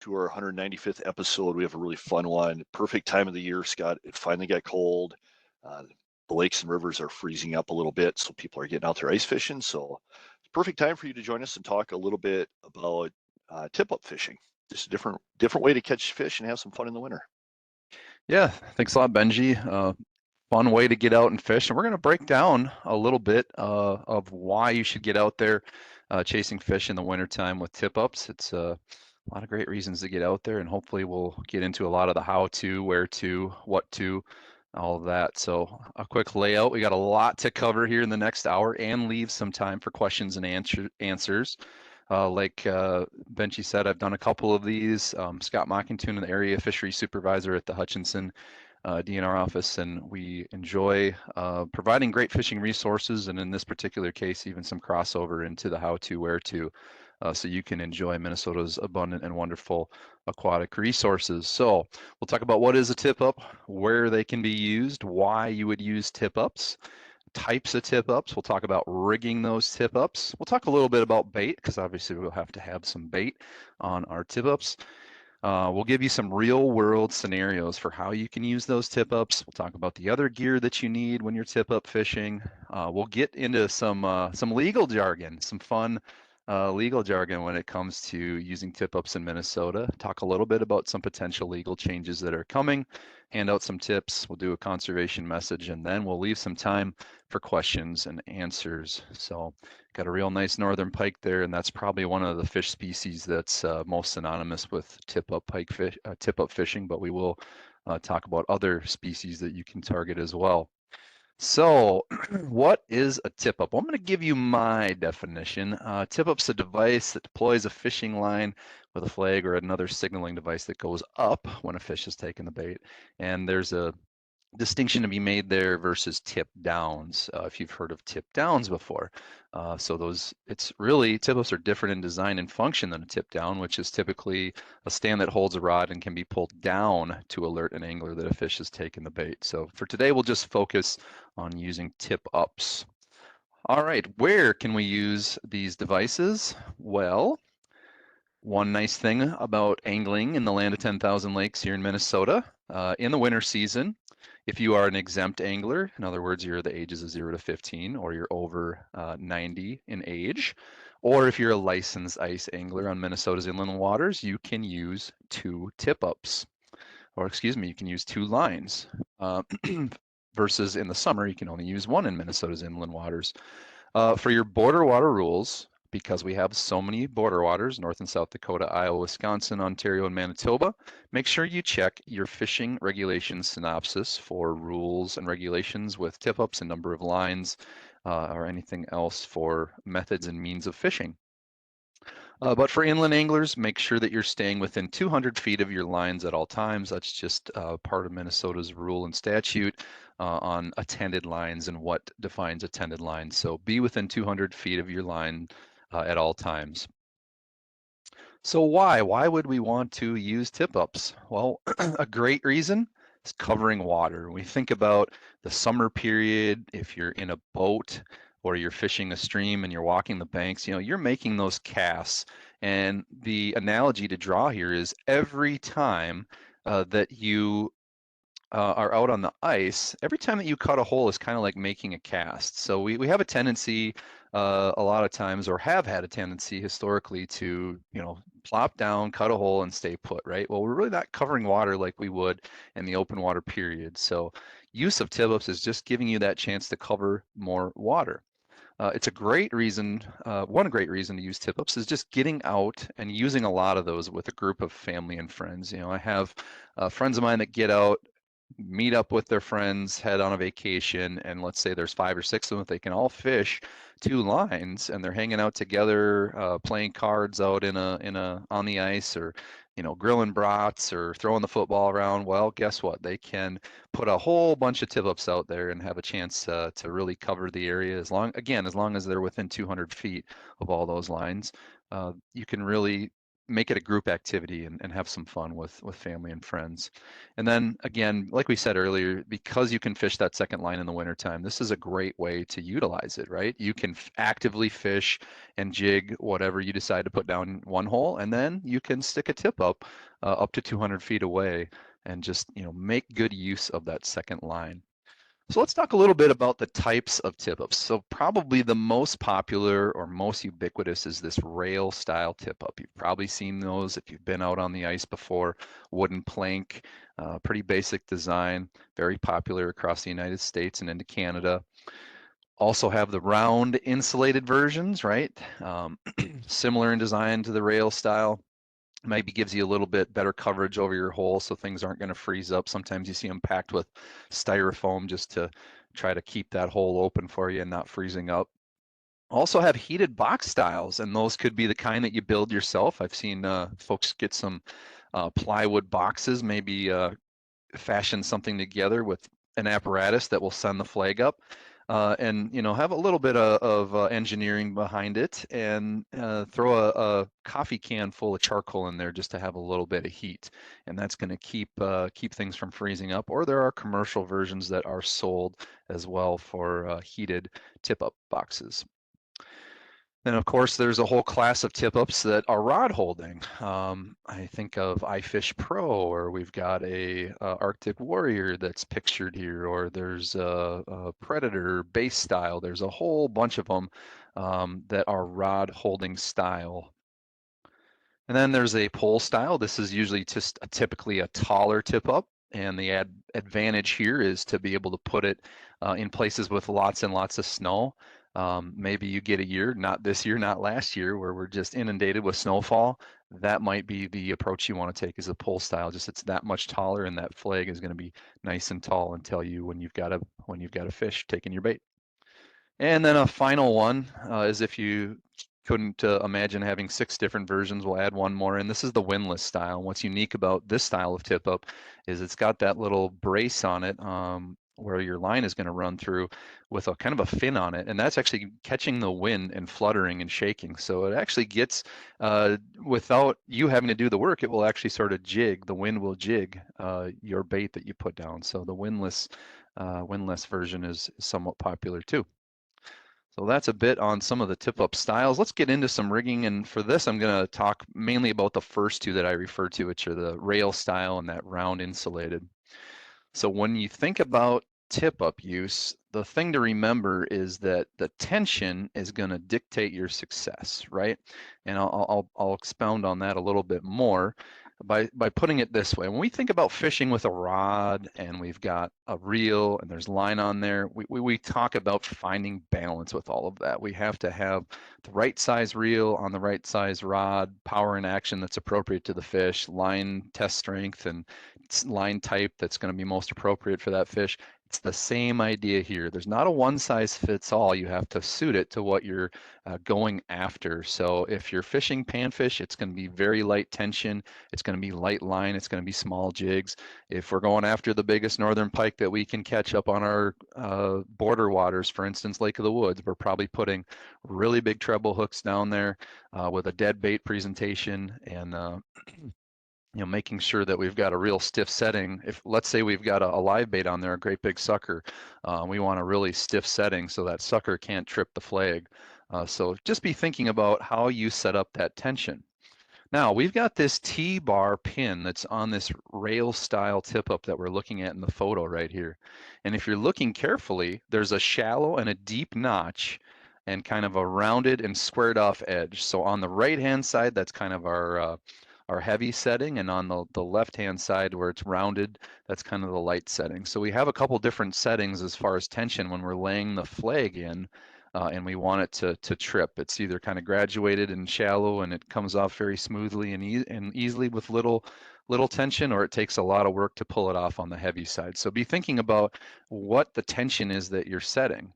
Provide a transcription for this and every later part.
to our 195th episode. We have a really fun one. Perfect time of the year, Scott. It finally got cold. The lakes and rivers are freezing up a little bit, so people are getting out there ice fishing. So it's a perfect time for you to join us and talk a little bit about tip-up fishing. Just a different way to catch fish and have some fun in the winter. Yeah, thanks a lot, Benji. Fun way to get out and fish. And we're going to break down a little bit of why you should get out there chasing fish in the wintertime with tip-ups. It's a lot of great reasons to get out there, and hopefully we'll get into a lot of the how-to, where to, what to, all of that. So a quick layout. We got a lot to cover here in the next hour and leave some time for questions and answers. Like Benji said, I've done a couple of these. Scott Mackenthun, the Area Fisheries Supervisor at the Hutchinson DNR office, and we enjoy providing great fishing resources, and in this particular case, even some crossover into the how-to, where-to, so you can enjoy Minnesota's abundant and wonderful aquatic resources. So we'll talk about what is a tip-up, where they can be used, why you would use tip-ups, types of tip-ups. We'll talk about rigging those tip-ups. We'll talk a little bit about bait, because obviously we'll have to have some bait on our tip-ups. We'll give you some real-world scenarios for how you can use those tip-ups. We'll talk about the other gear that you need when you're tip-up fishing. We'll get into some legal jargon, some fun legal jargon when it comes to using tip-ups in Minnesota. Talk a little bit about some potential legal changes that are coming, hand out some tips. We'll do a conservation message, and then we'll leave some time for questions and answers. So got a real nice northern pike there, and that's probably one of the fish species that's most synonymous with tip-up pike fish, tip-up fishing, but we will talk about other species that you can target as well. So what is a tip-up? Well, I'm going to give you my definition. Tip-up's a device that deploys a fishing line with a flag or another signaling device that goes up when a fish is taking the bait. And there's a distinction to be made there versus tip downs, if you've heard of tip downs before. So it's really, tip-ups are different in design and function than a tip down, which is typically a stand that holds a rod and can be pulled down to alert an angler that a fish has taken the bait. So for today, we'll just focus on using tip-ups. All right, where can we use these devices? Well, one nice thing about angling in the land of 10,000 lakes here in Minnesota, in the winter season, if you are an exempt angler, in other words, you're the ages of 0 to 15, or you're over 90 in age, or if you're a licensed ice angler on Minnesota's inland waters, you can use 2 tip-ups, or excuse me, you can use 2 lines, versus in the summer, you can only use 1 in Minnesota's inland waters. For your border water rules, because we have so many border waters, North and South Dakota, Iowa, Wisconsin, Ontario, and Manitoba, make sure you check your fishing regulations synopsis for rules and regulations with tip-ups and number of lines, or anything else for methods and means of fishing. But for inland anglers, make sure that you're staying within 200 feet of your lines at all times. That's just part of Minnesota's rule and statute on attended lines and what defines attended lines. So be within 200 feet of your line at all times. So why? Why would we want to use tip-ups? Well, a great reason is covering water. We think about the summer period, if you're in a boat or you're fishing a stream and you're walking the banks, you're making those casts. And the analogy to draw here is every time that you are out on the ice, every time that you cut a hole is kind of like making a cast. So we have a tendency a lot of times, or have had a tendency historically, to plop down, cut a hole, and stay put, right? Well, we're really not covering water like we would in the open water period. So use of tip-ups is just giving you that chance to cover more water. It's a great reason, one great reason to use tip-ups is just getting out and using a lot of those with a group of family and friends. I have friends of mine that get out, meet up with their friends, head on a vacation, and let's say there's 5 or 6 of them, if they can all fish 2 lines and they're hanging out together, playing cards out on the ice, or grilling brats or throwing the football around. Well, guess what? They can put a whole bunch of tip-ups out there and have a chance to really cover the area, as long as they're within 200 feet of all those lines. You can really make it a group activity and have some fun with family and friends. And then again, like we said earlier, because you can fish that second line in the wintertime, this is a great way to utilize it, right? You can actively fish and jig whatever you decide to put down one hole, and then you can stick a tip up to 200 feet away and just, make good use of that second line. So let's talk a little bit about the types of tip-ups. So probably the most popular or most ubiquitous is this rail style tip-up. You've probably seen those if you've been out on the ice before. Wooden plank, pretty basic design, very popular across the United States and into Canada. Also have the round insulated versions, right? Similar in design to the rail style. Maybe gives you a little bit better coverage over your hole so things aren't going to freeze up. Sometimes you see them packed with styrofoam just to try to keep that hole open for you and not freezing up. Also have heated box styles, and those could be the kind that you build yourself. I've seen folks get some plywood boxes, maybe fashion something together with an apparatus that will send the flag up. And have a little bit of engineering behind it, and throw a coffee can full of charcoal in there just to have a little bit of heat, and that's going to keep things from freezing up. Or there are commercial versions that are sold as well for heated tip-up boxes. Then, of course, there's a whole class of tip-ups that are rod holding. I think of iFish Pro, or we've got a Arctic Warrior that's pictured here, or there's a Predator base style. There's a whole bunch of them that are rod holding style. And then there's a pole style. This is usually just typically a taller tip-up. And the advantage here is to be able to put it in places with lots and lots of snow. Maybe you get a year, not this year, not last year, where we're just inundated with snowfall. That might be the approach you want to take, is a pole style. Just it's that much taller, and that flag is going to be nice and tall and tell you when you've got a fish taking your bait. And then a final one is if you couldn't imagine having 6 different versions, we'll add one more. And this is the windlass style. And what's unique about this style of tip up is it's got that little brace on it where your line is going to run through with a kind of a fin on it. And that's actually catching the wind and fluttering and shaking. So it actually gets, without you having to do the work, it will actually sort of jig. The wind will jig your bait that you put down. So the windlass version is somewhat popular too. So that's a bit on some of the tip-up styles. Let's get into some rigging, and for this I'm going to talk mainly about the first two that I referred to, which are the rail style and that round insulated. So when you think about tip-up use, the thing to remember is that the tension is going to dictate your success, right? And I'll expound on that a little bit more by putting it this way. When we think about fishing with a rod and we've got a reel and there's line on there, we talk about finding balance with all of that. We have to have the right size reel on the right size rod, power and action that's appropriate to the fish, line test strength and line type that's going to be most appropriate for that fish. It's the same idea here. There's not a one size fits all. You have to suit it to what you're going after. So if you're fishing panfish, it's going to be very light tension. It's going to be light line. It's going to be small jigs. If we're going after the biggest northern pike that we can catch up on our border waters, for instance, Lake of the Woods, we're probably putting really big treble hooks down there with a dead bait presentation and making sure that we've got a real stiff setting. If let's say we've got a live bait on there, a great big sucker, we want a really stiff setting so that sucker can't trip the flag. So just be thinking about how you set up that tension. Now we've got this T-bar pin that's on this rail style tip up that we're looking at in the photo right here. And if you're looking carefully, there's a shallow and a deep notch and kind of a rounded and squared off edge. So on the right hand side, that's kind of our heavy setting, and on the left-hand side where it's rounded, that's kind of the light setting. So we have a couple different settings as far as tension when we're laying the flag in, and we want it to trip. It's either kind of graduated and shallow, and it comes off very smoothly and easily with little tension, or it takes a lot of work to pull it off on the heavy side. So be thinking about what the tension is that you're setting.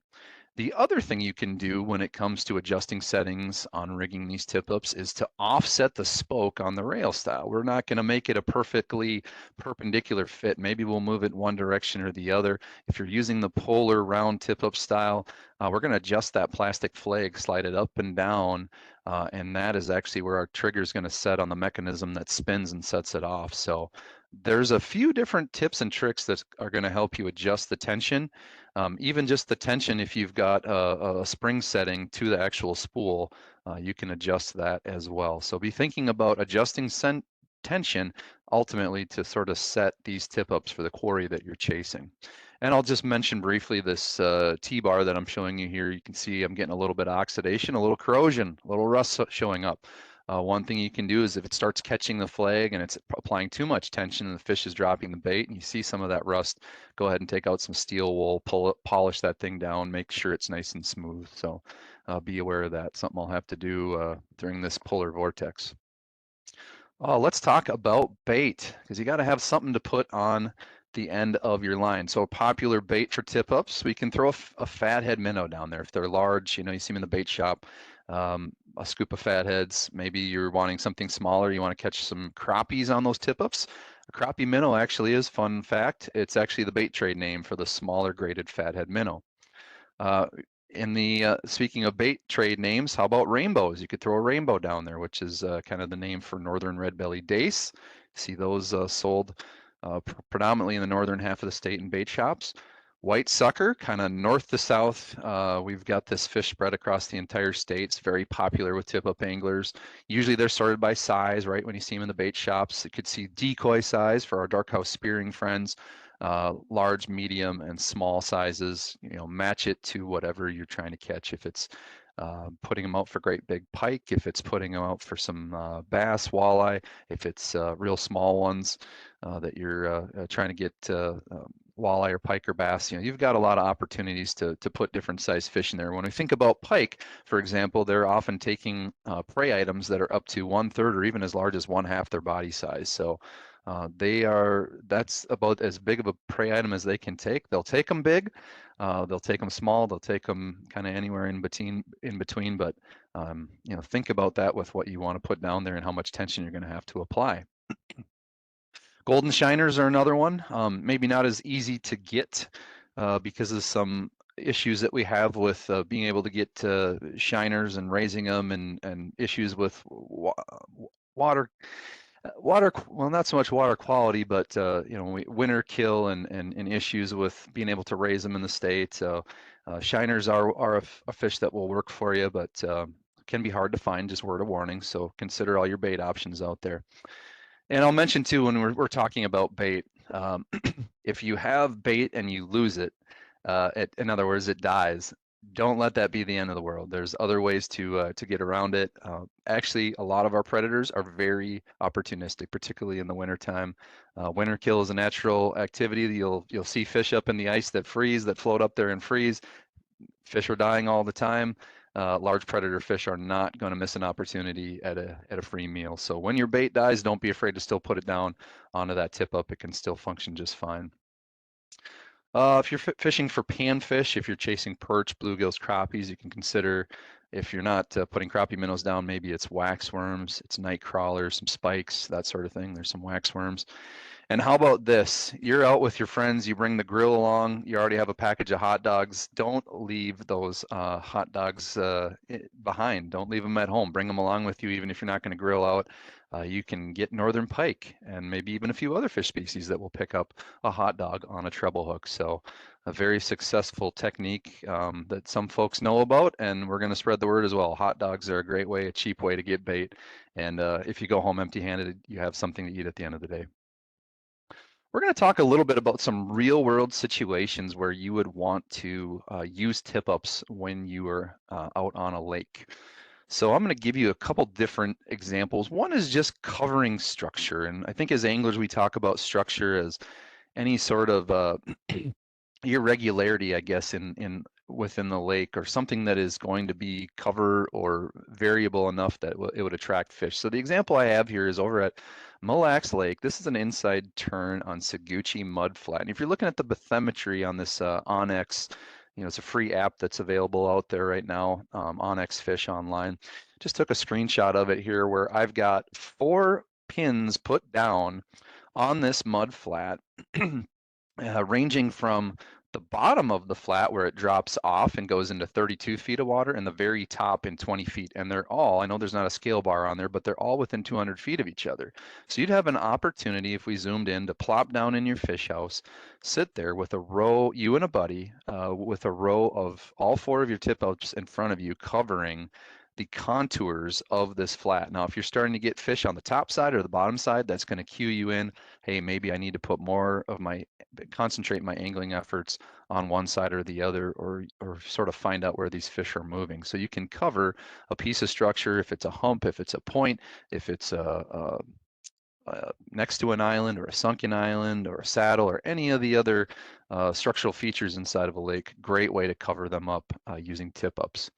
The other thing you can do when it comes to adjusting settings on rigging these tip-ups is to offset the spoke on the rail style. We're not going to make it a perfectly perpendicular fit. Maybe we'll move it one direction or the other. If you're using the polar round tip-up style, we're going to adjust that plastic flag, slide it up and down, and that is actually where our trigger is going to set on the mechanism that spins and sets it off. So there's a few different tips and tricks that are going to help you adjust the tension. Even just the tension, if you've got a spring setting to the actual spool, you can adjust that as well. So be thinking about adjusting tension ultimately to sort of set these tip ups for the quarry that you're chasing. And I'll just mention briefly this T-bar that I'm showing you here. You can see I'm getting a little bit of oxidation, a little corrosion, a little rust showing up. One thing you can do is if it starts catching the flag and it's applying too much tension and the fish is dropping the bait and you see some of that rust, go ahead and take out some steel wool, polish that thing down, make sure it's nice and smooth. So be aware of that. Something I'll have to do during this polar vortex. Let's talk about bait, because you got to have something to put on the end of your line. So a popular bait for tip ups, we can throw a fathead minnow down there. If they're large, you see them in the bait shop, a scoop of fatheads. Maybe you're wanting something smaller, you want to catch some crappies on those tip ups. A crappie minnow actually is, fun fact, it's actually the bait trade name for the smaller graded fathead minnow. Speaking of bait trade names, how about rainbows? You could throw a rainbow down there, which is kind of the name for northern red-bellied dace. See those sold predominantly in the northern half of the state in bait shops. White sucker, kind of north to south. We've got this fish spread across the entire state. It's very popular with tip-up anglers. Usually they're sorted by size, right? When you see them in the bait shops, you could see decoy size for our dark house spearing friends. Large, medium, and small sizes. Match it to whatever you're trying to catch. If it's putting them out for great big pike, if it's putting them out for some bass, walleye, if it's real small ones that you're trying to get walleye or pike or bass, you've got a lot of opportunities to put different size fish in there. When we think about pike, for example, they're often taking prey items that are up to 1/3 or even as large as 1/2 their body size. So that's about as big of a prey item as they can take. They'll take them big, they'll take them small, they'll take them kind of anywhere in between. But think about that with what you want to put down there and how much tension you're going to have to apply. Golden shiners are another one. Maybe not as easy to get because of some issues that we have with being able to get shiners and raising them, and issues with water, well, not so much water quality, but winter kill and issues with being able to raise them in the state. So shiners are a fish that will work for you, but can be hard to find. Just word of warning. So consider all your bait options out there. And I'll mention too, when we're talking about bait, if you have bait and you lose it, in other words, it dies, don't let that be the end of the world. There's other ways to get around it. Actually, a lot of our predators are very opportunistic, particularly in the wintertime. Winter kill is a natural activity. You'll see fish up in the ice that freeze, that float up there and freeze. Fish are dying all the time. Large predator fish are not going to miss an opportunity at a free meal. So when your bait dies, don't be afraid to still put it down onto that tip up. It can still function just fine. If you're fishing for panfish, if you're chasing perch, bluegills, crappies, you can consider, if you're not putting crappie minnows down, maybe it's waxworms, it's night crawlers, some spikes, that sort of thing. There's some waxworms. And how about this? You're out with your friends, you bring the grill along, you already have a package of hot dogs. Don't leave those hot dogs behind. Don't leave them at home. Bring them along with you, even if you're not going to grill out. You can get northern pike and maybe even a few other fish species that will pick up a hot dog on a treble hook. So a very successful technique that some folks know about, and we're going to spread the word as well. Hot dogs are a great way, a cheap way to get bait. And if you go home empty-handed, you have something to eat at the end of the day. We're going to talk a little bit about some real world situations where you would want to use tip ups when you are out on a lake. So I'm going to give you a couple different examples. One is just covering structure. And I think as anglers, we talk about structure as any sort of irregularity, I guess, within the lake, or something that is going to be cover or variable enough that it would attract fish. So the example I have here is over at Mille Lacs Lake. This is an inside turn on Saguchi Mud Flat. And if you're looking at the bathymetry on this Onyx, it's a free app that's available out there right now, Onyx Fish online. Just took a screenshot of it here where I've got 4 pins put down on this mud flat, ranging from the bottom of the flat where it drops off and goes into 32 feet of water, and the very top in 20 feet. And they're all, I know there's not a scale bar on there, but they're all within 200 feet of each other. So you'd have an opportunity, if we zoomed in, to plop down in your fish house, sit there with a row, you and a buddy, with a row of all four of your tip ups in front of you, covering the contours of this flat. Now, if you're starting to get fish on the top side or the bottom side, that's going to cue you in. Hey, maybe I need to put more of my, concentrate my angling efforts on one side or the other, or sort of find out where these fish are moving. So you can cover a piece of structure, if it's a hump, if it's a point, if it's next to an island or a sunken island or a saddle or any of the other structural features inside of a lake. Great way to cover them up using tip ups.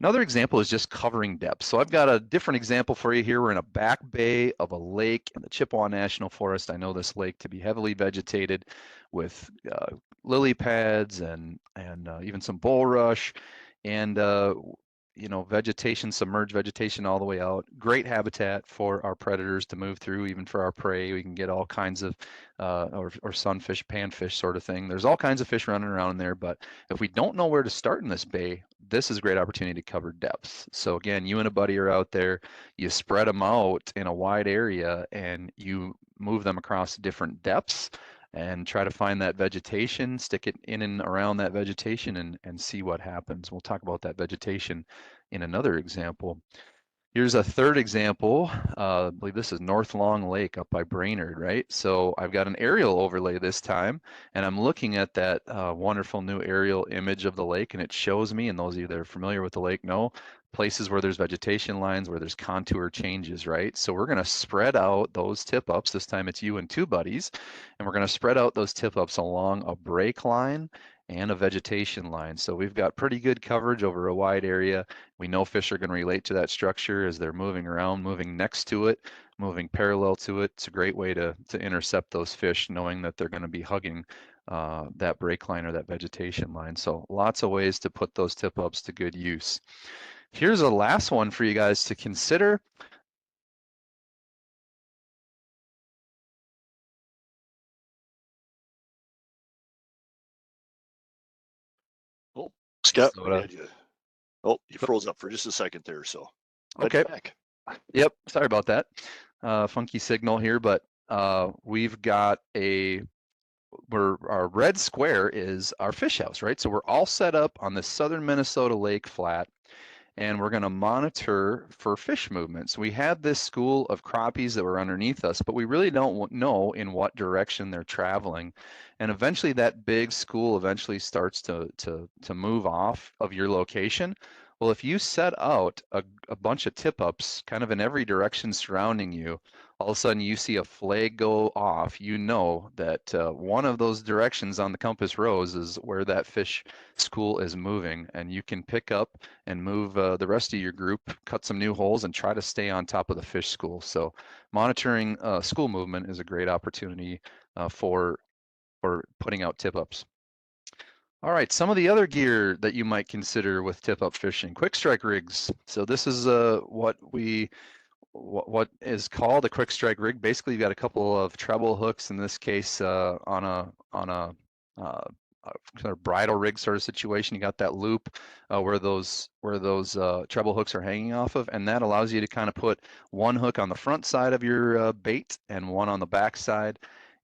Another example is just covering depth. So I've got a different example for you here. We're in a back bay of a lake in the Chippewa National Forest. I know this lake to be heavily vegetated with lily pads and even some bulrush and vegetation, submerged vegetation all the way out. Great habitat for our predators to move through, even for our prey. We can get all kinds of, or sunfish, panfish sort of thing. There's all kinds of fish running around in there, but if we don't know where to start in this bay, this is a great opportunity to cover depths. So again, you and a buddy are out there, you spread them out in a wide area and you move them across different depths and try to find that vegetation, stick it in and around that vegetation and see what happens. We'll talk about that vegetation in another example. Here's a third example. I believe this is North Long Lake up by Brainerd, right? So I've got an aerial overlay this time, and I'm looking at that wonderful new aerial image of the lake, and it shows me, and those of you that are familiar with the lake know, places where there's vegetation lines, where there's contour changes, right? So we're gonna spread out those tip ups. This time it's you and two buddies, and we're gonna spread out those tip ups along a break line and a vegetation line. So we've got pretty good coverage over a wide area. We know fish are going to relate to that structure as they're moving around, moving next to it, moving parallel to it. It's a great way to intercept those fish, knowing that they're going to be hugging that break line or that vegetation line. So lots of ways to put those tip ups to good use. Here's a last one for you guys to consider. Oh, Scott, So, we had you. Oh, you froze up for just a second there, so glad okay. you're back. Yep, sorry about that. Funky signal here, but we've got our red square is our fish house, right? So we're all set up on the southern Minnesota lake flat, and we're going to monitor for fish movements. We had this school of crappies that were underneath us, but we really don't know in what direction they're traveling. And eventually that big school eventually starts to move off of your location. Well, if you set out a bunch of tip ups kind of in every direction surrounding you, all of a sudden you see a flag go off, you know that one of those directions on the compass rose is where that fish school is moving, and you can pick up and move the rest of your group, cut some new holes, and try to stay on top of the fish school. So monitoring school movement is a great opportunity for putting out tip ups. All right, some of the other gear that you might consider with tip up fishing, quick strike rigs. So this is what is called a quick strike rig. Basically, you've got a couple of treble hooks, in this case on a kind of bridle rig sort of situation. You got that loop where those treble hooks are hanging off of, and that allows you to kind of put one hook on the front side of your bait and one on the back side,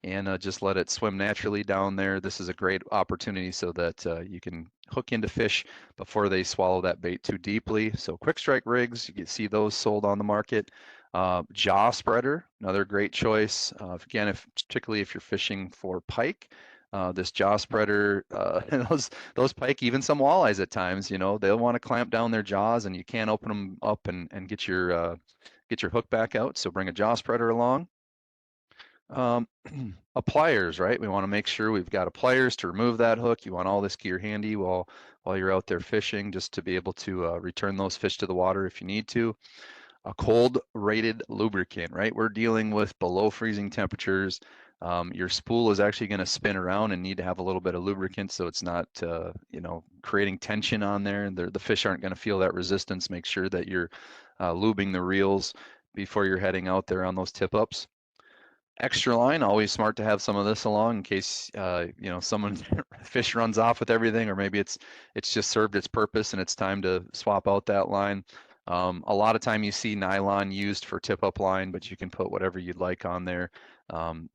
and just let it swim naturally down there. This is a great opportunity so that you can hook into fish before they swallow that bait too deeply. So quick strike rigs, you can see those sold on the market. Jaw spreader, another great choice. Again, particularly if you're fishing for pike, this jaw spreader, those pike, even some walleyes at times, they'll want to clamp down their jaws, and you can't open them up and get your hook back out. So bring a jaw spreader along. A pliers, right? We want to make sure we've got a pliers to remove that hook. You want all this gear handy while you're out there fishing, just to be able to return those fish to the water if you need to. A cold rated lubricant, right? We're dealing with below freezing temperatures. Your spool is actually going to spin around and need to have a little bit of lubricant so it's not, creating tension on there. And the fish aren't going to feel that resistance. Make sure that you're lubing the reels before you're heading out there on those tip ups. Extra line, always smart to have some of this along in case someone fish runs off with everything, or maybe it's just served its purpose and it's time to swap out that line. A lot of time you see nylon used for tip up line, but you can put whatever you'd like on there.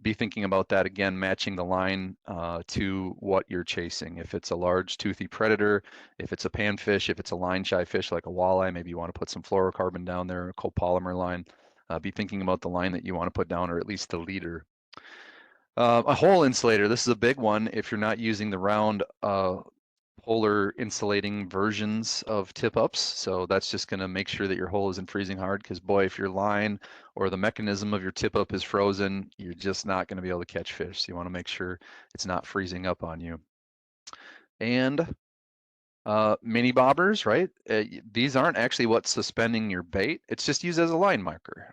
Be thinking about that again, matching the line to what you're chasing. If it's a large toothy predator, if it's a panfish, if it's a line shy fish like a walleye, maybe you want to put some fluorocarbon down there, a copolymer line. Be thinking about the line that you want to put down, or at least the leader. A hole insulator. This is a big one if you're not using the round polar insulating versions of tip ups. So that's just going to make sure that your hole isn't freezing hard, because boy, if your line or the mechanism of your tip up is frozen, you're just not going to be able to catch fish. So you want to make sure it's not freezing up on you. And mini bobbers, right? These aren't actually what's suspending your bait. It's just used as a line marker.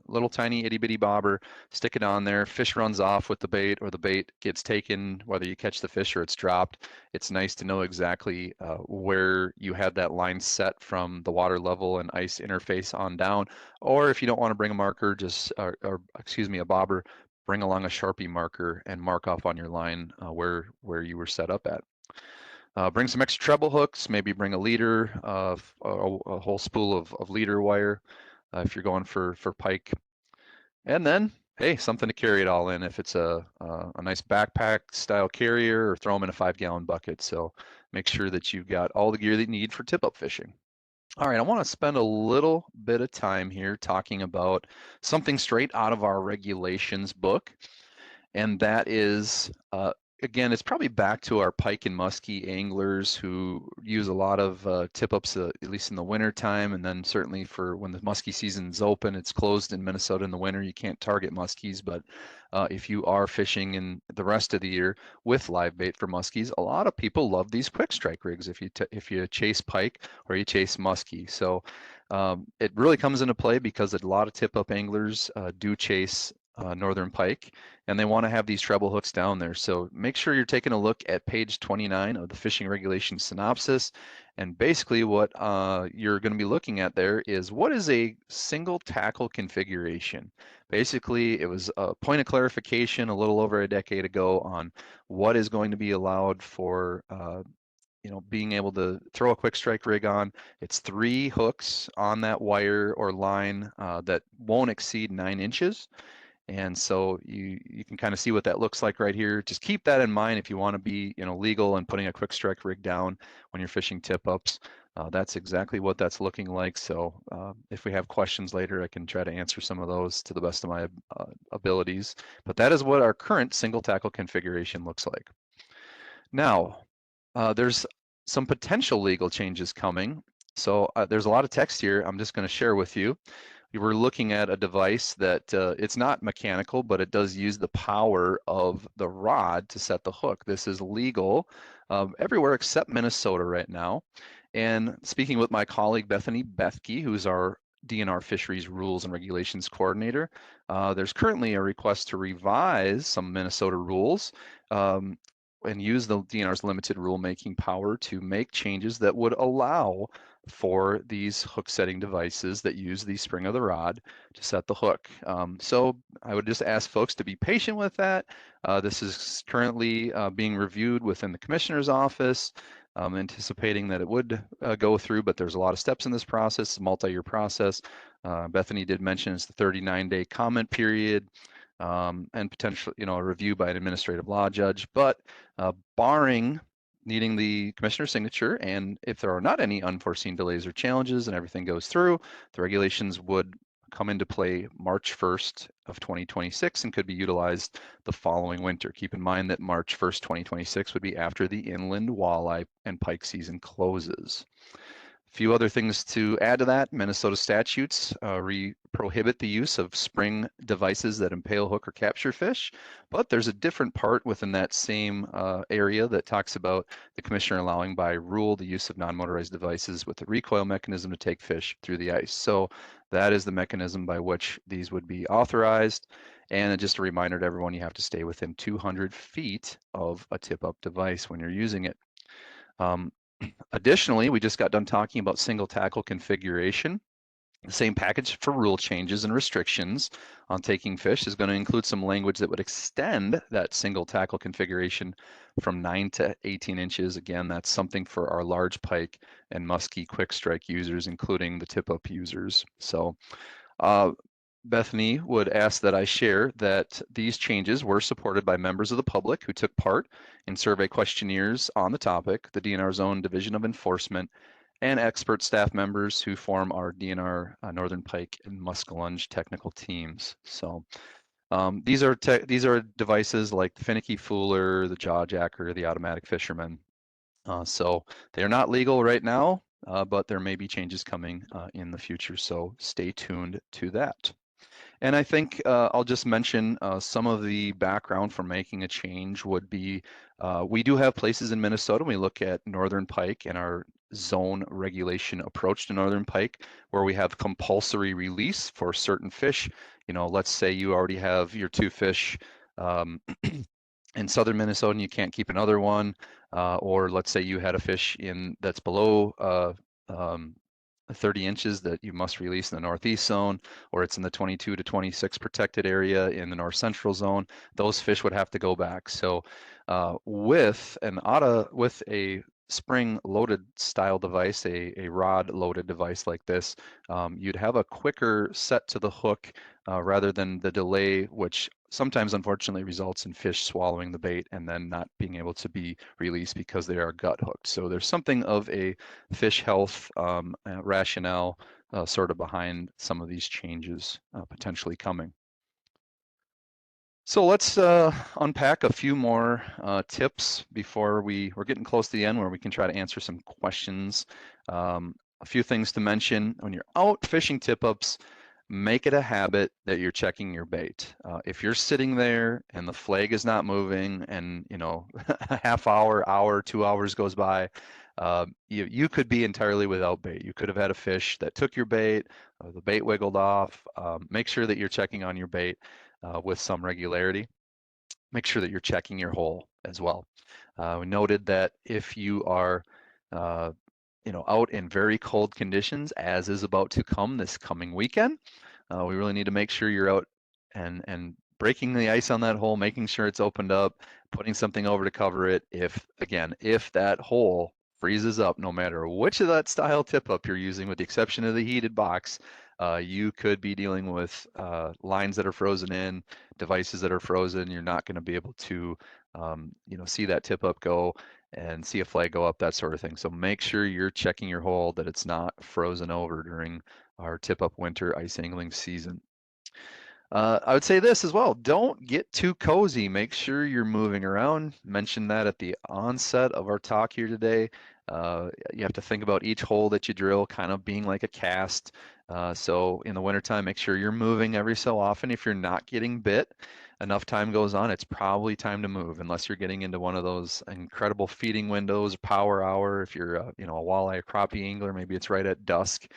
Little tiny itty bitty bobber, stick it on there. Fish runs off with the bait, or the bait gets taken, whether you catch the fish or it's dropped. It's nice to know exactly where you had that line set from the water level and ice interface on down. Or if you don't want to bring a marker, or excuse me, a bobber, bring along a Sharpie marker and mark off on your line where you were set up at. Bring some extra treble hooks, maybe bring a leader, a whole spool of leader wire if you're going for pike. And then, hey, something to carry it all in if it's a nice backpack style carrier, or throw them in a 5-gallon bucket. So make sure that you've got all the gear that you need for tip-up fishing. All right, I want to spend a little bit of time here talking about something straight out of our regulations book, and that is again, it's probably back to our pike and muskie anglers who use a lot of tip-ups, at least in the winter time, and then certainly for when the muskie season's open. It's closed in Minnesota in the winter. You can't target muskies, but if you are fishing in the rest of the year with live bait for muskies, a lot of people love these quick strike rigs if you chase pike or you chase muskie. So it really comes into play because a lot of tip-up anglers do chase northern pike, and they want to have these treble hooks down there. So make sure you're taking a look at page 29 of the fishing regulation synopsis. And basically what you're going to be looking at there is, what is a single tackle configuration? Basically, it was a point of clarification a little over a decade ago on what is going to be allowed for being able to throw a quick strike rig on. It's 3 hooks on that wire or line that won't exceed 9 inches. And so you can kind of see what that looks like right here. Just keep that in mind if you want to be legal and putting a quick strike rig down when you're fishing tip ups. That's exactly what that's looking like. So if we have questions later, I can try to answer some of those to the best of my abilities. But that is what our current single tackle configuration looks like. Now, there's some potential legal changes coming. So there's a lot of text here I'm just going to share with you. We're looking at a device that it's not mechanical, but it does use the power of the rod to set the hook. This is legal everywhere except Minnesota right now. And speaking with my colleague Bethany Bethke, who's our DNR Fisheries Rules and Regulations Coordinator, there's currently a request to revise some Minnesota rules and use the DNR's limited rulemaking power to make changes that would allow for these hook setting devices that use the spring of the rod to set the hook. So I would just ask folks to be patient with that. This is currently being reviewed within the commissioner's office. Anticipating that it would go through, but there's a lot of steps in this process, a multi-year process. Bethany did mention it's the 39-day comment period. And potentially, a review by an administrative law judge, but barring needing the commissioner's signature, and if there are not any unforeseen delays or challenges and everything goes through, the regulations would come into play March 1st of 2026 and could be utilized the following winter. Keep in mind that March 1st, 2026 would be after the inland walleye and pike season closes. A few other things to add to that: Minnesota statutes prohibit the use of spring devices that impale, hook, or capture fish, but there's a different part within that same area that talks about the commissioner allowing by rule the use of non-motorized devices with a recoil mechanism to take fish through the ice. So that is the mechanism by which these would be authorized. And just a reminder to everyone, you have to stay within 200 feet of a tip-up device when you're using it. Additionally, we just got done talking about single tackle configuration. The same package for rule changes and restrictions on taking fish is going to include some language that would extend that single tackle configuration from 9 to 18 inches. Again, that's something for our large pike and muskie quick strike users, including the tip up users. So Bethany would ask that I share that these changes were supported by members of the public who took part in survey questionnaires on the topic, the DNR's own Division of Enforcement, and expert staff members who form our DNR Northern Pike and Muskellunge technical teams. So these are devices like the finicky fooler, the jaw jacker, the automatic fisherman. So they are not legal right now, but there may be changes coming in the future. So stay tuned to that. And I think I'll just mention some of the background for making a change would be we do have places in Minnesota. We look at northern pike and our zone regulation approach to northern pike where we have compulsory release for certain fish. You know, let's say you already have your 2 fish in southern Minnesota and you can't keep another one, or let's say you had a fish in that's below 30 inches that you must release in the northeast zone, or it's in the 22 to 26 protected area in the north central zone, those fish would have to go back. So with a spring loaded style device, a rod loaded device like this, you'd have a quicker set to the hook rather than the delay, which sometimes unfortunately results in fish swallowing the bait and then not being able to be released because they are gut hooked. So there's something of a fish health rationale sort of behind some of these changes potentially coming. So let's unpack a few more tips before we're getting close to the end where we can try to answer some questions. A few things to mention when you're out fishing tip-ups, make it a habit that you're checking your bait. If you're sitting there and the flag is not moving and you know a half hour, 2 hours goes by, you could be entirely without bait. You could have had a fish that took your bait, the bait wiggled off. Make sure that you're checking on your bait with some regularity. Make sure that you're checking your hole as well. We noted that if you are out in very cold conditions, as is about to come this coming weekend, we really need to make sure you're out and breaking the ice on that hole, making sure it's opened up, putting something over to cover it. If that hole freezes up, no matter which of that style tip up you're using, with the exception of the heated box, you could be dealing with lines that are frozen in, devices that are frozen. You're not going to be able to, see that tip up go and see a flag go up, that sort of thing. So make sure you're checking your hole that it's not frozen over during our tip up winter ice angling season. I would say this as well, don't get too cozy. Make sure you're moving around. Mentioned that at the onset of our talk here today. You have to think about each hole that you drill kind of being like a cast. So in the wintertime, make sure you're moving every so often. If you're not getting bit, enough time goes on, it's probably time to move, unless you're getting into one of those incredible feeding windows, power hour. If you're a walleye or crappie angler, maybe it's right at dusk.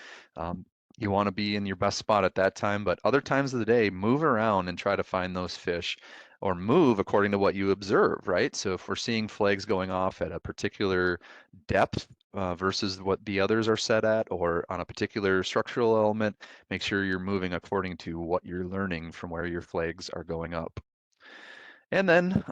You want to be in your best spot at that time, but other times of the day, move around and try to find those fish, or move according to what you observe, right? So if we're seeing flags going off at a particular depth versus what the others are set at, or on a particular structural element, make sure you're moving according to what you're learning from where your flags are going up. And then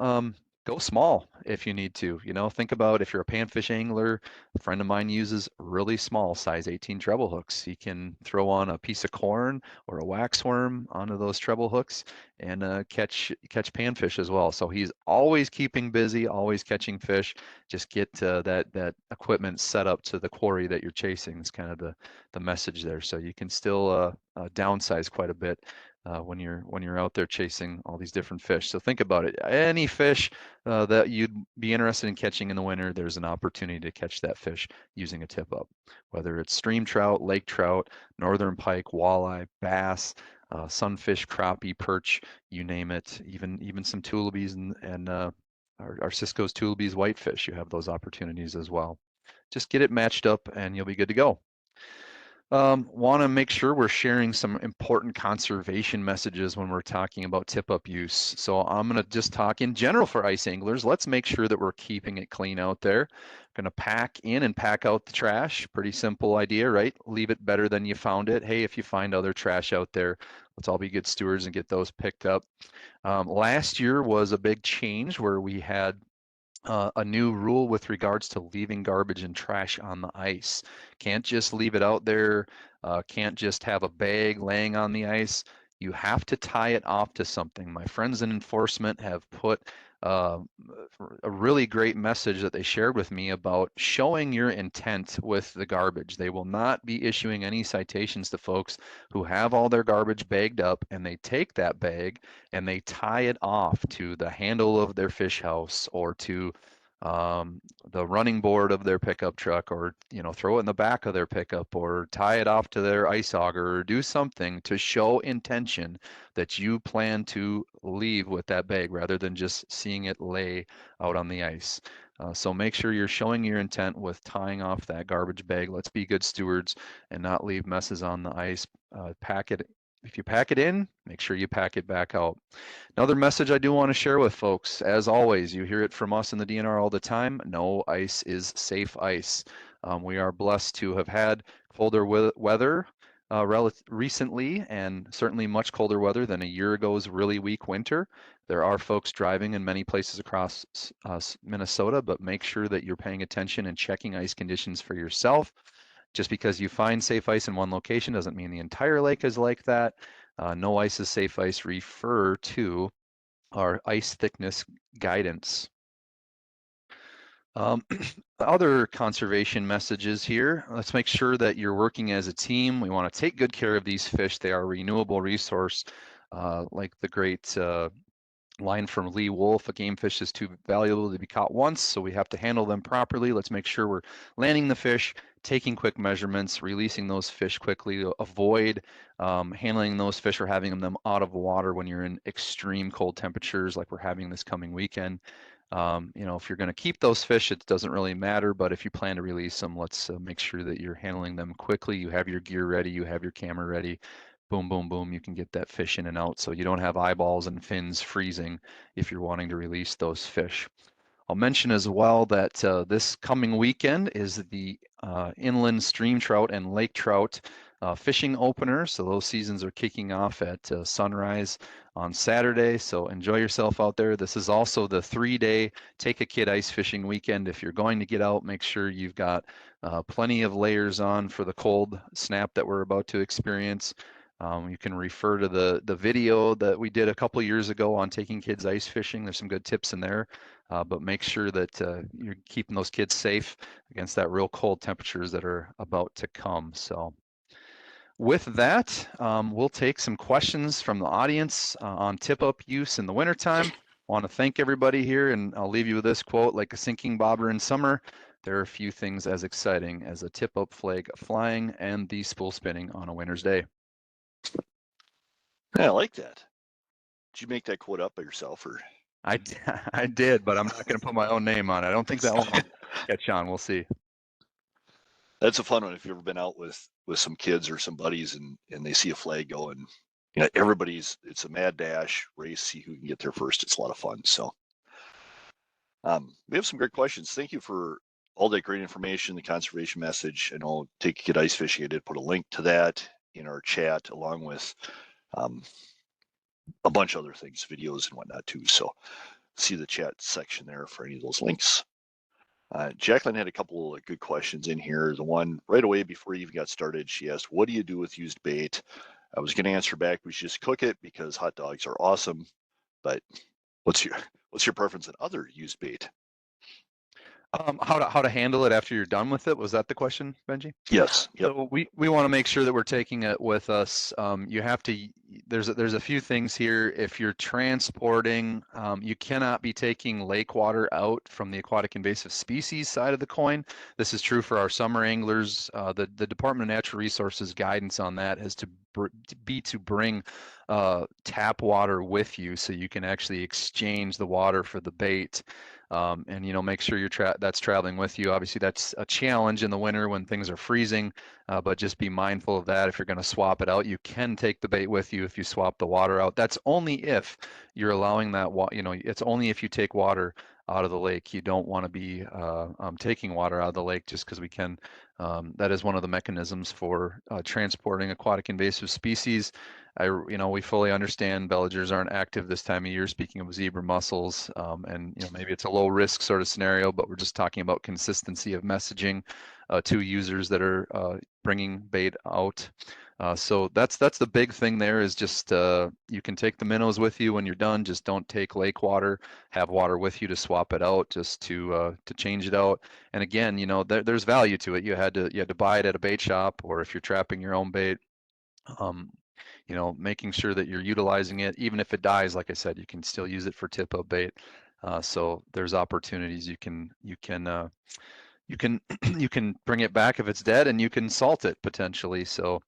go small if you need to. Think about if you're a panfish angler. A friend of mine uses really small size 18 treble hooks. He can throw on a piece of corn or a waxworm onto those treble hooks and catch panfish as well. So he's always keeping busy, always catching fish. Just get that equipment set up to the quarry that you're chasing. It's kind of the message there. So you can still downsize quite a bit when you're out there chasing all these different fish. So think about it. Any fish that you'd be interested in catching in the winter, there's an opportunity to catch that fish using a tip up. Whether it's stream trout, lake trout, northern pike, walleye, bass, sunfish, crappie, perch, you name it. Even some tulipies and our Cisco's tulipies whitefish. You have those opportunities as well. Just get it matched up and you'll be good to go. Want to make sure we're sharing some important conservation messages when we're talking about tip-up use. So I'm going to just talk in general for ice anglers. Let's make sure that we're keeping it clean out there. Going to pack in and pack out the trash. Pretty simple idea, right? Leave it better than you found it. Hey, if you find other trash out there, let's all be good stewards and get those picked up. Last year was a big change where we had a new rule with regards to leaving garbage and trash on the ice. Can't just leave it out there. Can't just have a bag laying on the ice. You have to tie it off to something. My friends in enforcement have put uh, a really great message that they shared with me about showing your intent with the garbage. They will not be issuing any citations to folks who have all their garbage bagged up and they take that bag and they tie it off to the handle of their fish house or to the running board of their pickup truck, or throw it in the back of their pickup, or tie it off to their ice auger, or do something to show intention that you plan to leave with that bag rather than just seeing it lay out on the ice. So make sure you're showing your intent with tying off that garbage bag. Let's be good stewards and not leave messes on the ice. Pack it. If you pack it in, make sure you pack it back out. Another message I do want to share with folks, as always, you hear it from us in the DNR all the time, no ice is safe ice. We are blessed to have had colder weather recently, and certainly much colder weather than a year ago's really weak winter. There are folks driving in many places across Minnesota, but make sure that you're paying attention and checking ice conditions for yourself. Just because you find safe ice in one location doesn't mean the entire lake is like that. No ice is safe ice. Refer to our ice thickness guidance. Other conservation messages here. Let's make sure that you're working as a team. We want to take good care of these fish. They are a renewable resource, like the great line from Lee Wolf, a game fish is too valuable to be caught once, so we have to handle them properly. Let's make sure we're landing the fish, taking quick measurements, releasing those fish quickly. Avoid handling those fish or having them out of water when you're in extreme cold temperatures like we're having this coming weekend. If you're going to keep those fish, it doesn't really matter, but if you plan to release them, let's make sure that you're handling them quickly. You have your gear ready, you have your camera ready. Boom, boom, boom, you can get that fish in and out so you don't have eyeballs and fins freezing if you're wanting to release those fish. I'll mention as well that this coming weekend is the inland stream trout and lake trout fishing opener. So those seasons are kicking off at sunrise on Saturday. So enjoy yourself out there. This is also the 3-day take a kid ice fishing weekend. If you're going to get out, make sure you've got plenty of layers on for the cold snap that we're about to experience. You can refer to the video that we did a couple years ago on taking kids ice fishing. There's some good tips in there, but make sure that you're keeping those kids safe against that real cold temperatures that are about to come. So with that, we'll take some questions from the audience on tip-up use in the wintertime. I want to thank everybody here, and I'll leave you with this quote: like a sinking bobber in summer, there are few things as exciting as a tip-up flag flying and the spool spinning on a winter's day. Yeah, I like that. Did you make that quote up by yourself, or? I did, but I'm not going to put my own name on it. I don't think that one will catch on. We'll see. That's a fun one. If you've ever been out with some kids or some buddies and they see a flag go, and it's a mad dash race, see who can get there first. It's a lot of fun. So we have some great questions. Thank you for all that great information, the conservation message. I know Take a Kid Ice Fishing, I did put a link to that in our chat, along with a bunch of other things, videos and whatnot too. So see the chat section there for any of those links. Jacqueline had a couple of good questions in here. The one right away before you even got started, she asked, what do you do with used bait? I was going to answer back, we should just cook it because hot dogs are awesome. But what's your preference on other used bait? How to handle it after you're done with it? Was that the question, Benji? Yes. Yep. So we want to make sure that we're taking it with us. You have to. There's a few things here. If you're transporting, you cannot be taking lake water out from the aquatic invasive species side of the coin. This is true for our summer anglers. The Department of Natural Resources guidance on that is to be to bring tap water with you so you can actually exchange the water for the bait. And make sure that's traveling with you. Obviously, that's a challenge in the winter when things are freezing, but just be mindful of that. If you're going to swap it out, you can take the bait with you if you swap the water out. That's only if you're allowing that it's only if you take water out of the lake. You don't want to be taking water out of the lake just because we can. That is one of the mechanisms for transporting aquatic invasive species. We fully understand belligers aren't active this time of year, speaking of zebra mussels, and maybe it's a low risk sort of scenario, but we're just talking about consistency of messaging to users that are bringing bait out. So that's the big thing there is just you can take the minnows with you when you're done. Just don't take lake water. Have water with you to swap it out, just to change it out. And again, there's value to it. You had to buy it at a bait shop, or if you're trapping your own bait. Making sure that you're utilizing it, even if it dies, like I said, you can still use it for tip-up bait. So there's opportunities you can you can you can bring it back if it's dead, and you can salt it potentially. So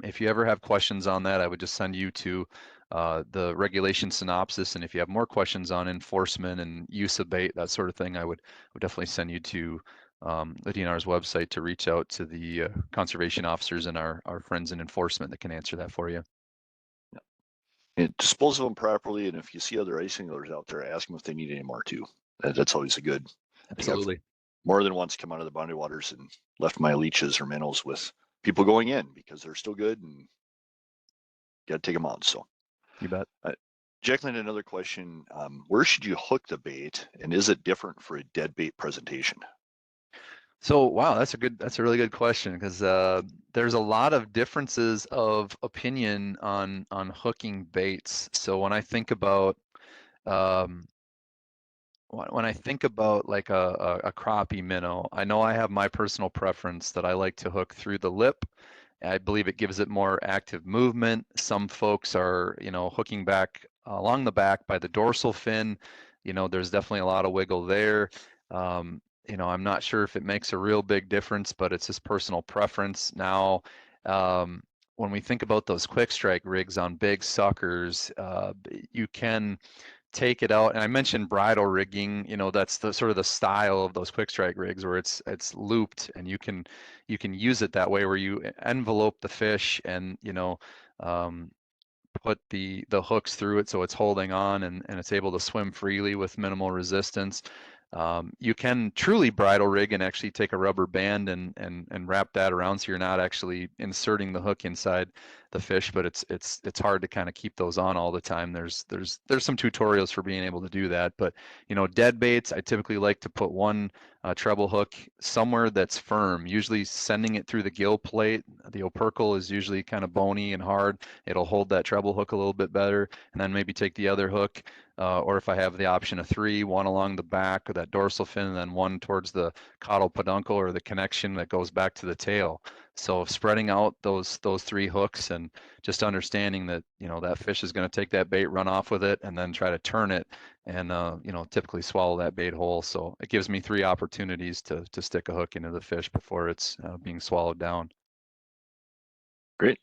if you ever have questions on that, I would just send you to the regulation synopsis. And if you have more questions on enforcement and use of bait, that sort of thing, I would definitely send you to the DNR's website to reach out to the conservation officers and our friends in enforcement that can answer that for you. And dispose of them properly, and if you see other ice anglers out there, ask them if they need any more too. That's always a good. Absolutely. More than once come out of the boundary waters and left my leeches or minnows with people going in because they're still good and got to take them out. So you bet. Jacqueline, another question. Where should you hook the bait, and is it different for a dead bait presentation? So, wow, that's a really good question, because there's a lot of differences of opinion on hooking baits. So when I think about um, like a crappie minnow, I know I have my personal preference that I like to hook through the lip. I believe it gives it more active movement. Some folks are, hooking back along the back by the dorsal fin. There's definitely a lot of wiggle there. I'm not sure if it makes a real big difference, but it's just personal preference. Now, when we think about those quick strike rigs on big suckers, you can take it out. And I mentioned bridle rigging, that's the sort of the style of those quick strike rigs where it's looped, and you can use it that way, where you envelope the fish and put the hooks through it so it's holding on, and it's able to swim freely with minimal resistance. You can truly bridle rig and actually take a rubber band and wrap that around, so you're not actually inserting the hook inside the fish, but it's hard to kind of keep those on all the time. There's some tutorials for being able to do that, but dead baits, I typically like to put one treble hook somewhere that's firm, usually sending it through the gill plate. The opercle is usually kind of bony and hard. It'll hold that treble hook a little bit better, and then maybe take the other hook, or if I have the option of three, one along the back of that dorsal fin, and then one towards the caudal peduncle, or the connection that goes back to the tail. So spreading out those three hooks, and just understanding that that fish is going to take that bait, run off with it, and then try to turn it, and typically swallow that bait whole. So it gives me three opportunities to stick a hook into the fish before it's being swallowed down. Great.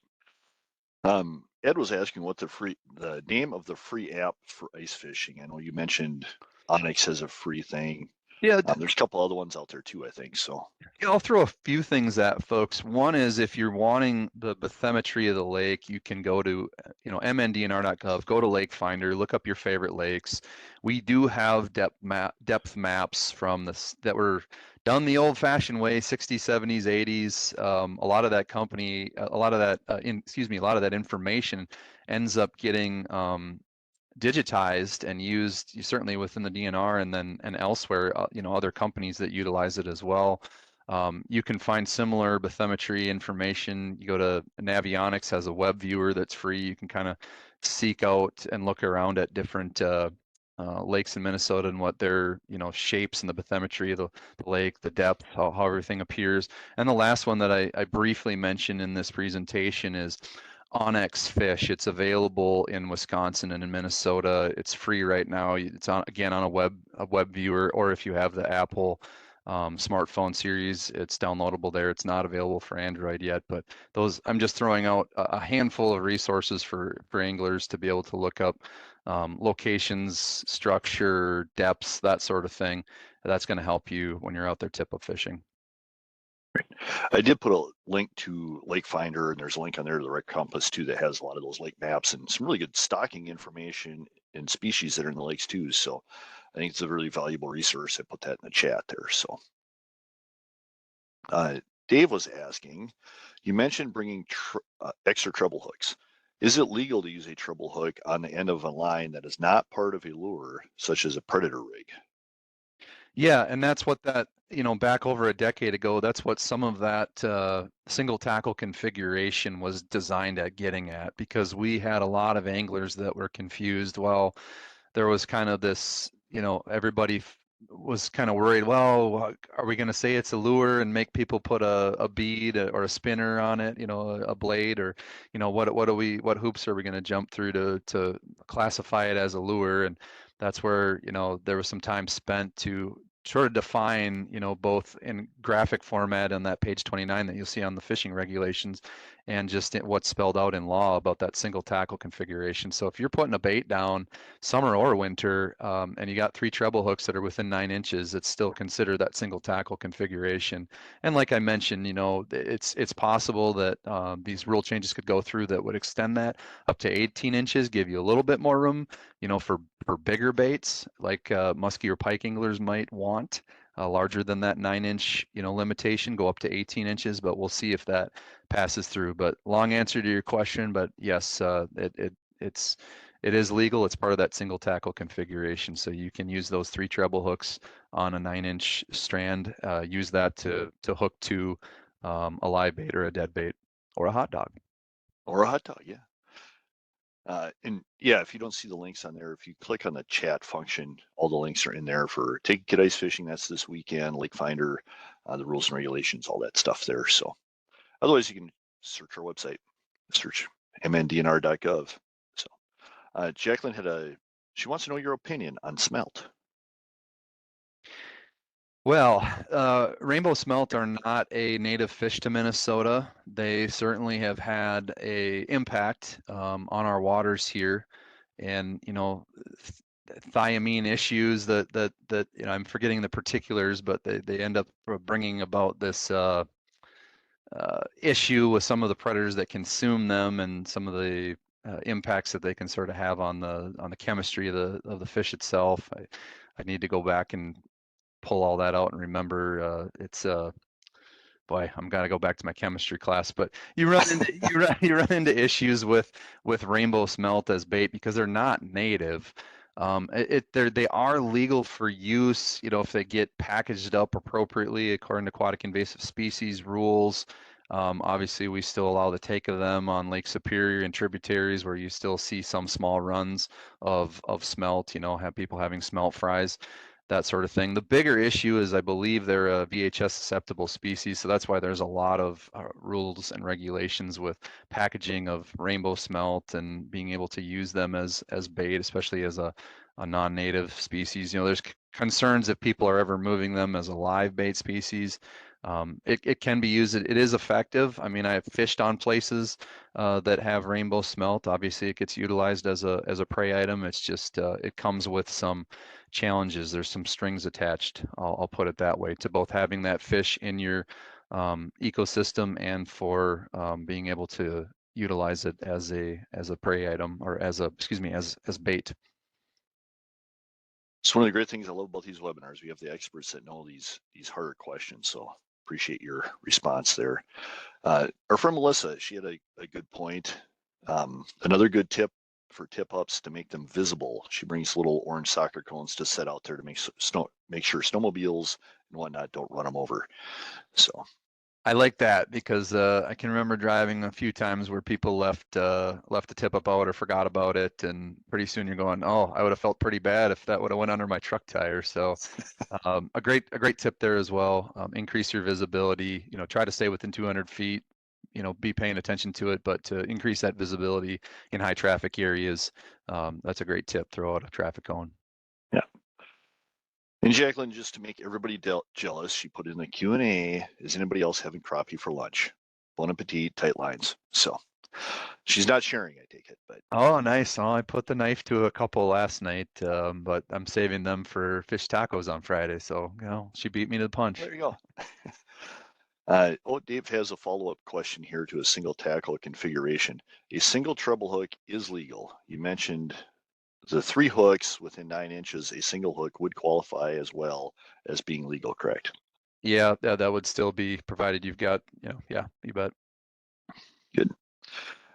Ed was asking what the name of the free app for ice fishing. I know you mentioned Onyx has a free thing. Yeah, there's a couple other ones out there too, I think. So yeah, I'll throw a few things at folks. One is, if you're wanting the bathymetry of the lake, you can go to mndnr.gov, go to Lake Finder, look up your favorite lakes. We do have depth maps from this that were done the old-fashioned way, 60s, 70s, 80s. A lot of that information ends up getting digitized and used, certainly within the DNR, and elsewhere, other companies that utilize it as well. You can find similar bathymetry information. You go to Navionics, has a web viewer that's free. You can kind of seek out and look around at different lakes in Minnesota and what their shapes and the bathymetry of the lake, the depth, how everything appears. And the last one that I briefly mentioned in this presentation is Onyx Fish. It's available in Wisconsin and in Minnesota. It's free right now. It's on a web viewer, or if you have the Apple smartphone series. It's downloadable there. It's not available for Android yet, but those, I'm just throwing out a handful of resources for anglers to be able to look up locations, structure, depths, that sort of thing. That's going to help you when you're out there tip-up fishing. I did put a link to Lake Finder, and there's a link on there to the Rec Compass too that has a lot of those lake maps and some really good stocking information and species that are in the lakes too. So I think it's a really valuable resource. I put that in the chat there. So Dave was asking, you mentioned bringing extra treble hooks. Is it legal to use a treble hook on the end of a line that is not part of a lure, such as a predator rig? Yeah, and that's what that, back over a decade ago, that's what some of that single tackle configuration was designed at getting at, because we had a lot of anglers that were confused. Well, there was kind of this, everybody was kind of worried, well, are we going to say it's a lure and make people put a bead or a spinner on it, a blade, or, what hoops are we going to jump through to classify it as a lure? And that's where, there was some time spent to sort of define, both in graphic format on that page 29 that you'll see on the fishing regulations, and just what's spelled out in law about that single tackle configuration. So if you're putting a bait down, summer or winter, and you got 3 treble hooks that are within 9 inches, it's still considered that single tackle configuration. And like I mentioned, it's possible that these rule changes could go through that would extend that up to 18 inches, give you a little bit more room, for bigger baits like muskie or pike anglers might want. Larger than that 9-inch, limitation, go up to 18 inches, but we'll see if that passes through. But long answer to your question, but yes, it is legal. It's part of that single tackle configuration. So you can use those 3 treble hooks on a 9-inch strand. Use that to hook to a live bait or a dead bait or a hot dog. Or a hot dog, yeah. And yeah, if you don't see the links on there, if you click on the chat function, all the links are in there for Take Kid Ice Fishing. That's this weekend, Lake Finder, the rules and regulations, all that stuff there. So otherwise, you can search our website, search mndnr.gov. So Jacqueline she wants to know your opinion on smelt. Well, rainbow smelt are not a native fish to Minnesota. They certainly have had a impact on our waters here, and thiamine issues that I'm forgetting the particulars, but they end up bringing about this issue with some of the predators that consume them, and some of the impacts that they can sort of have on the chemistry of the fish itself. I need to go back and pull all that out and remember. It's boy, I'm gonna go back to my chemistry class. But you run into you run into issues with rainbow smelt as bait because they're not native. They are legal for use, if they get packaged up appropriately according to aquatic invasive species rules. Obviously, we still allow the take of them on Lake Superior and tributaries where you still see some small runs of smelt. Have people having smelt fries, that sort of thing. The bigger issue is I believe they're a VHS susceptible species, so that's why there's a lot of rules and regulations with packaging of rainbow smelt and being able to use them as bait, especially as a non-native species. There's concerns if people are ever moving them as a live bait species. It can be used. It is effective. I mean, I've fished on places that have rainbow smelt. Obviously, it gets utilized as a prey item. It's just it comes with some challenges. There's some strings attached. I'll put it that way, to both having that fish in your ecosystem and for being able to utilize it as a prey item, or as bait. It's one of the great things I love about these webinars. We have the experts that know these harder questions. So appreciate your response there. Our friend Melissa, she had a good point. Another good tip for tip-ups to make them visible. She brings little orange soccer cones to set out there to make sure snowmobiles and whatnot don't run them over. So I like that because I can remember driving a few times where people left the tip-up out or forgot about it, and pretty soon you're going, oh, I would have felt pretty bad if that would have went under my truck tire. So a great tip there as well. Increase your visibility. Try to stay within 200 feet. Be paying attention to it, but to increase that visibility in high traffic areas, that's a great tip. Throw out a traffic cone. yeah. And Jacqueline, just to make everybody jealous, she put in the Q&A, is anybody else having crappie for lunch? Bon appetit, tight lines. So she's not sharing, I take it, but. Oh, nice. Oh, I put the knife to a couple last night, but I'm saving them for fish tacos on Friday. So, she beat me to the punch. There you go. Dave has a follow-up question here to a single tackle configuration. A single treble hook is legal. You mentioned the 3 hooks within 9 inches. A single hook would qualify as well as being legal, correct? Yeah, that would still be provided you've got, yeah, you bet. Good.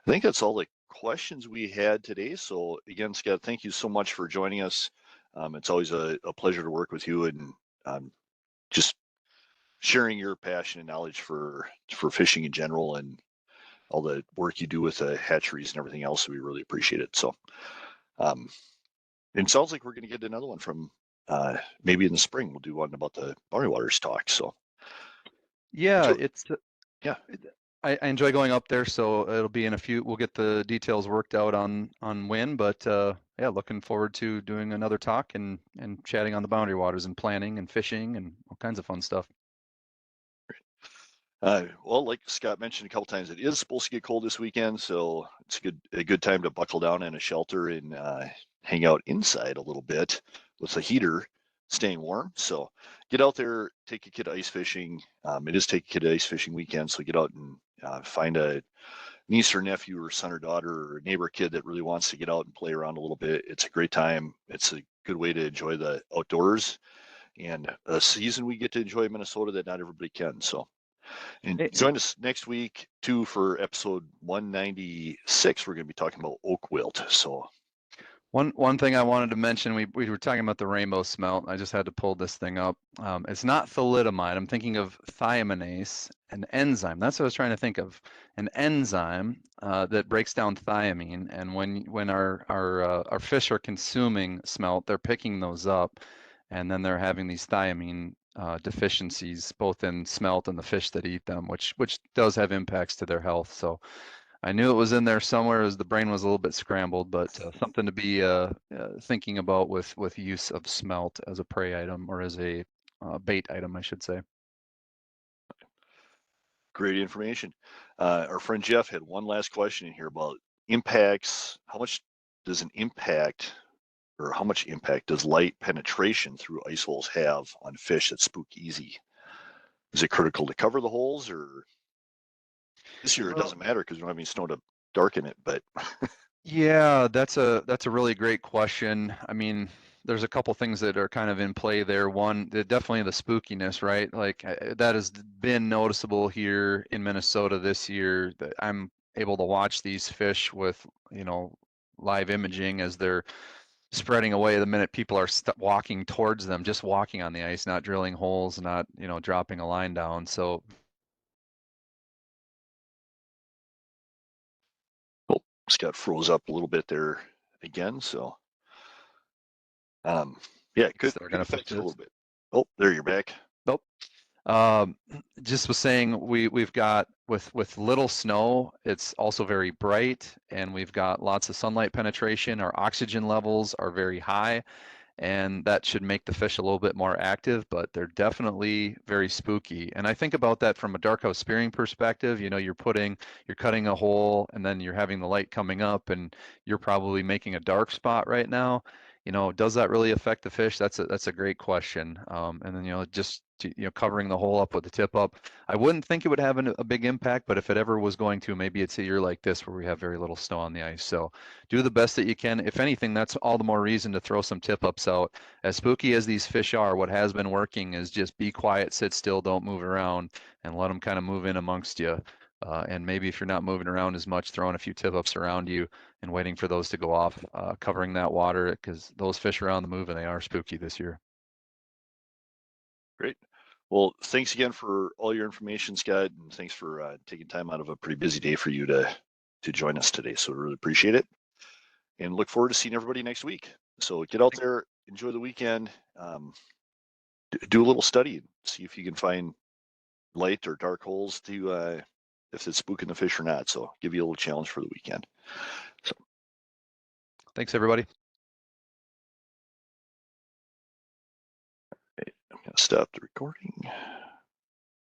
I think that's all the questions we had today. So again, Scott, thank you so much for joining us. It's always a pleasure to work with you and just sharing your passion and knowledge for fishing in general and all the work you do with the hatcheries and everything else. We really appreciate it. So it sounds like we're going to get another one from maybe in the spring. We'll do one about the Boundary Waters talk. So yeah, yeah. I enjoy going up there, so it'll be in a few. We'll get the details worked out on when, but yeah, looking forward to doing another talk and chatting on the Boundary Waters and planning and fishing and all kinds of fun stuff. Well, like Scott mentioned a couple times, it is supposed to get cold this weekend, so it's a good time to buckle down in a shelter and hang out inside a little bit with a heater, staying warm. So get out there, take a kid ice fishing. It is take a kid ice fishing weekend, so get out and find a niece or nephew or son or daughter or neighbor kid that really wants to get out and play around a little bit. It's a great time. It's a good way to enjoy the outdoors and a season we get to enjoy in Minnesota that not everybody can. So. And join us next week too for episode 196. We're going to be talking about oak wilt. So one thing I wanted to mention, we were talking about the rainbow smelt. I just had to pull this thing up. It's not thalidomide. I'm thinking of thiaminase, an enzyme. That's what I was trying to think of. An enzyme that breaks down thiamine. And when our fish are consuming smelt, they're picking those up, and then they're having these thiamine deficiencies both in smelt and the fish that eat them, which does have impacts to their health. So I knew it was in there somewhere as the brain was a little bit scrambled, but something to be thinking about with use of smelt as a prey item or as a bait item, I should say. great information. Our friend Jeff had one last question in here about impacts. How much does an impact or how much impact does light penetration through ice holes have on fish that spook easy? Is it critical to cover the holes, or this year it doesn't matter because we don't have any snow to darken it, but Yeah, that's a really great question. I mean, there's a couple things that are kind of in play there. One, definitely the spookiness, right? Like that has been noticeable here in Minnesota this year. That I'm able to watch these fish with, live imaging as they're spreading away the minute people are walking towards them, just walking on the ice, not drilling holes, not, dropping a line down. So oh, Scott froze up a little bit there again. So yeah, it could they're going to affect affect it a this. little bit. Oh, there you're back. Nope. Just was saying we've got with little snow, it's also very bright, and we've got lots of sunlight penetration. Our oxygen levels are very high, and that should make the fish a little bit more active, but they're definitely very spooky. And I think about that from a darkhouse spearing perspective. You're cutting a hole, and then you're having the light coming up, and you're probably making a dark spot right now. Does that really affect the fish? That's a great question. And then just covering the hole up with the tip up, I wouldn't think it would have a big impact, but if it ever was going to, maybe it's a year like this where we have very little snow on the ice. So do the best that you can. If anything, that's all the more reason to throw some tip ups out. As spooky as these fish are, what has been working is just be quiet, sit still, don't move around, and let them kind of move in amongst you. And maybe if you're not moving around as much, throwing a few tip ups around you and waiting for those to go off, covering that water, because those fish are on the move and they are spooky this year. Great. Well, thanks again for all your information, Scott, and thanks for taking time out of a pretty busy day for you to join us today. So we really appreciate it, and look forward to seeing everybody next week. So get out there, enjoy the weekend, do a little study, see if you can find light or dark holes to if it's spooking the fish or not. So give you a little challenge for the weekend. So thanks, everybody. Stop the recording.